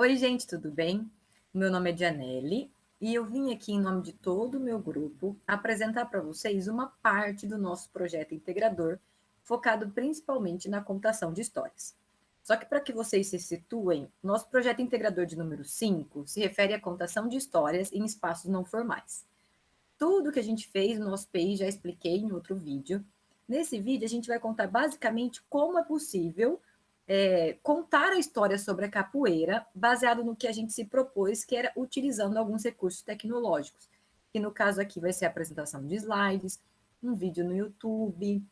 Oi, gente, tudo bem? Meu nome é Janelle e eu vim aqui, em nome de todo o meu grupo, apresentar para vocês uma parte do nosso projeto integrador, focado principalmente na contação de histórias. Só que para que vocês se situem, nosso projeto integrador de número 5 se refere à contação de histórias em espaços não formais. Tudo que a gente fez no nosso PI já expliquei em outro vídeo. Nesse vídeo, a gente vai contar basicamente como é possível contar a história sobre a capoeira, baseado no que a gente se propôs, que era utilizando alguns recursos tecnológicos. Que no caso aqui vai ser a apresentação de slides, um vídeo no YouTube,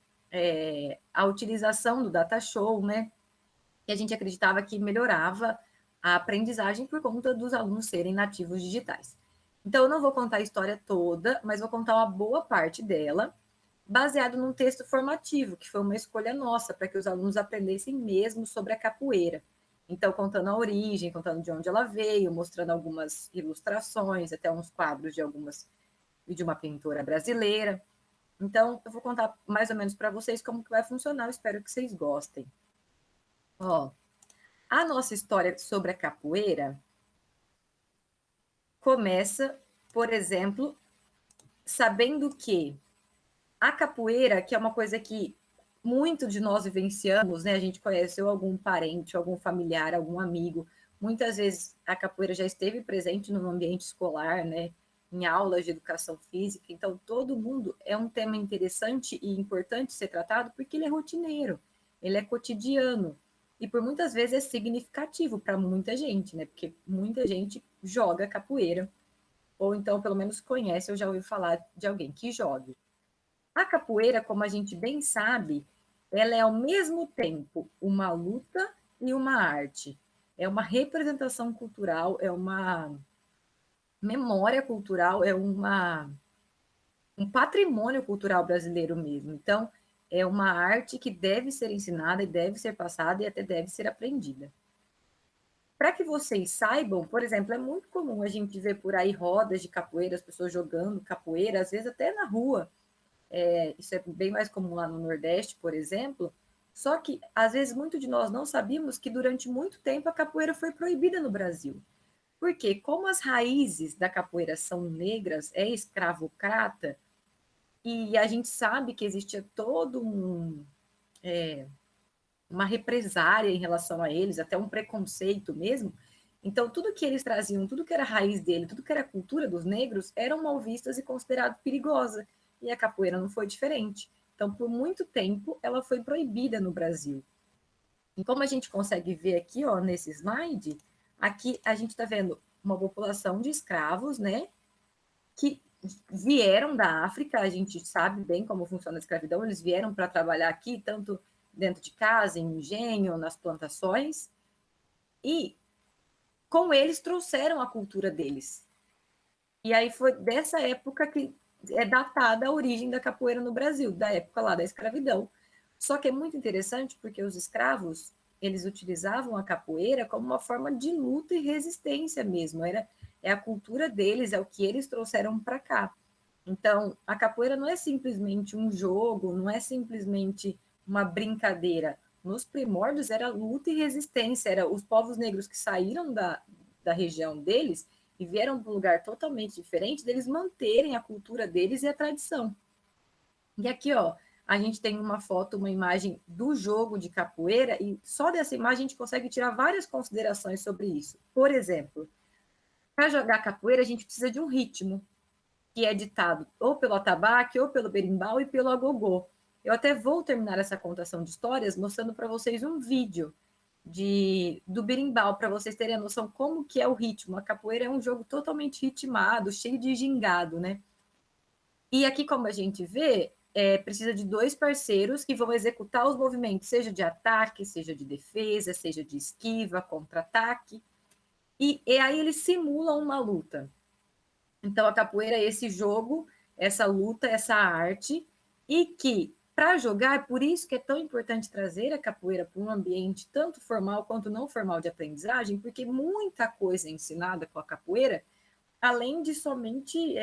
a utilização do data show, né? Que a gente acreditava que melhorava a aprendizagem por conta dos alunos serem nativos digitais. Então, eu não vou contar a história toda, mas vou contar uma boa parte dela, baseado num texto formativo, que foi uma escolha nossa, para que os alunos aprendessem mesmo sobre a capoeira. Então, contando a origem, contando de onde ela veio, mostrando algumas ilustrações, até uns quadros de uma pintora brasileira. Então, eu vou contar mais ou menos para vocês como que vai funcionar, eu espero que vocês gostem. Ó, a nossa história sobre a capoeira começa, por exemplo, sabendo que a capoeira, que é uma coisa que muito de nós vivenciamos, né? A gente conheceu algum parente, algum familiar, algum amigo. Muitas vezes a capoeira já esteve presente no ambiente escolar, né? Em aulas de educação física. Então, todo mundo é um tema interessante e importante ser tratado porque ele é rotineiro, ele é cotidiano. E por muitas vezes é significativo para muita gente, né? Porque muita gente joga capoeira, ou então pelo menos conhece ou já ouviu falar de alguém que joga. A capoeira, como a gente bem sabe, ela é ao mesmo tempo uma luta e uma arte. É uma representação cultural, é uma memória cultural, um patrimônio cultural brasileiro mesmo. Então, é uma arte que deve ser ensinada e deve ser passada e até deve ser aprendida. Para que vocês saibam, por exemplo, é muito comum a gente ver por aí rodas de capoeira, as pessoas jogando capoeira, às vezes até na rua. Isso é bem mais comum lá no Nordeste, por exemplo. Só que, às vezes, muito de nós não sabíamos que durante muito tempo a capoeira foi proibida no Brasil. Porque, como as raízes da capoeira são negras, é escravocrata, e a gente sabe que existia todo uma represária em relação a eles, até um preconceito mesmo. Então, tudo que eles traziam, tudo que era raiz dele, tudo que era cultura dos negros, eram mal vistas e considerado perigosa. E a capoeira não foi diferente. Então, por muito tempo, ela foi proibida no Brasil. E como a gente consegue ver aqui, ó, nesse slide, aqui a gente está vendo uma população de escravos, né, que vieram da África, a gente sabe bem como funciona a escravidão, eles vieram para trabalhar aqui, tanto dentro de casa, em engenho, nas plantações, e com eles trouxeram a cultura deles. E aí foi dessa época que é datada a origem da capoeira no Brasil, da época lá da escravidão. Só que é muito interessante porque os escravos, eles utilizavam a capoeira como uma forma de luta e resistência mesmo. É a cultura deles, é o que eles trouxeram para cá. Então, a capoeira não é simplesmente um jogo, não é simplesmente uma brincadeira. Nos primórdios era luta e resistência, era os povos negros que saíram da região deles e vieram para um lugar totalmente diferente deles manterem a cultura deles e a tradição. E aqui, ó, a gente tem uma foto, uma imagem do jogo de capoeira, e só dessa imagem a gente consegue tirar várias considerações sobre isso. Por exemplo, para jogar capoeira, a gente precisa de um ritmo, que é ditado ou pelo atabaque, ou pelo berimbau e pelo agogô. Eu até vou terminar essa contação de histórias mostrando para vocês um vídeo do berimbau, para vocês terem a noção como que é o ritmo. A capoeira é um jogo totalmente ritmado, cheio de gingado, né? E aqui, como a gente vê, precisa de dois parceiros que vão executar os movimentos, seja de ataque, seja de defesa, seja de esquiva, contra-ataque. E aí eles simulam uma luta. Então, a capoeira é esse jogo, essa luta, essa arte, e que, para jogar, é por isso que é tão importante trazer a capoeira para um ambiente tanto formal quanto não formal de aprendizagem, porque muita coisa é ensinada com a capoeira, além de somente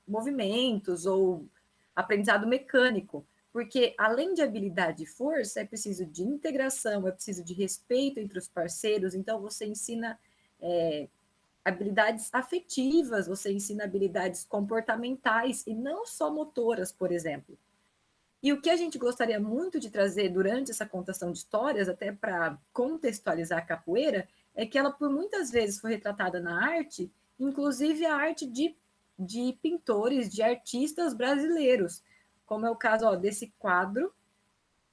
movimentos ou aprendizado mecânico, Porque, além de habilidade e força, é preciso de integração, é preciso de respeito entre os parceiros. Então, você ensina habilidades afetivas, você ensina habilidades comportamentais e não só motoras, por exemplo. E o que a gente gostaria muito de trazer durante essa contação de histórias, até para contextualizar a capoeira, é que ela por muitas vezes foi retratada na arte, inclusive a arte de pintores, de artistas brasileiros, como é o caso desse quadro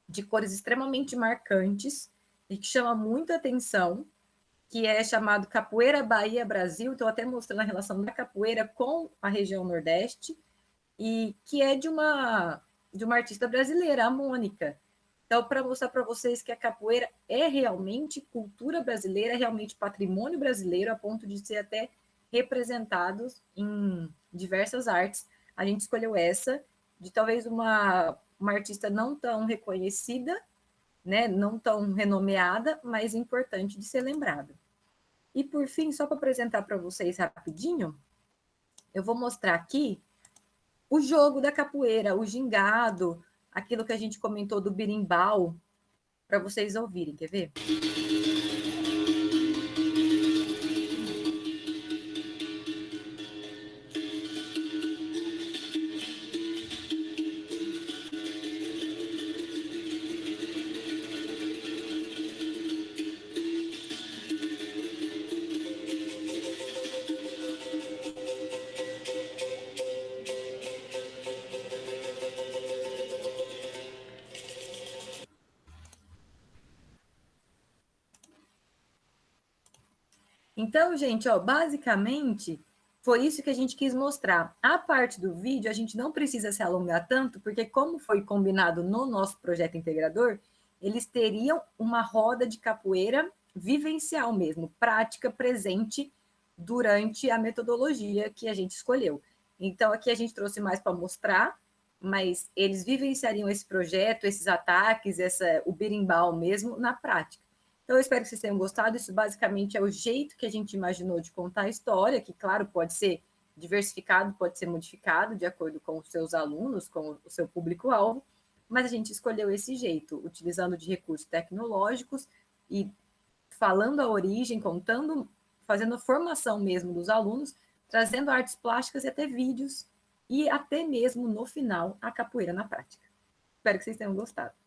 de cores extremamente marcantes e que chama muita atenção, que é chamado Capoeira Bahia Brasil, estou até mostrando a relação da capoeira com a região Nordeste, e que é de uma artista brasileira, a Mônica. Então, para mostrar para vocês que a capoeira é realmente cultura brasileira, é realmente patrimônio brasileiro, a ponto de ser até representados em diversas artes, a gente escolheu essa, de talvez uma artista não tão reconhecida, né, não tão renomeada, mas importante de ser lembrada. E por fim, só para apresentar para vocês rapidinho, eu vou mostrar aqui o jogo da capoeira, o gingado, aquilo que a gente comentou do birimbau, para vocês ouvirem, quer ver? Então, gente, basicamente foi isso que a gente quis mostrar. A parte do vídeo, a gente não precisa se alongar tanto, porque como foi combinado no nosso projeto integrador, eles teriam uma roda de capoeira vivencial mesmo, prática, presente, durante a metodologia que a gente escolheu. Então, aqui a gente trouxe mais para mostrar, mas eles vivenciariam esse projeto, esses ataques, o berimbau mesmo, na prática. Então, eu espero que vocês tenham gostado. Isso basicamente é o jeito que a gente imaginou de contar a história, que, claro, pode ser diversificado, pode ser modificado de acordo com os seus alunos, com o seu público-alvo, mas a gente escolheu esse jeito, utilizando de recursos tecnológicos e falando a origem, contando, fazendo a formação mesmo dos alunos, trazendo artes plásticas e até vídeos, e até mesmo, no final, a capoeira na prática. Espero que vocês tenham gostado.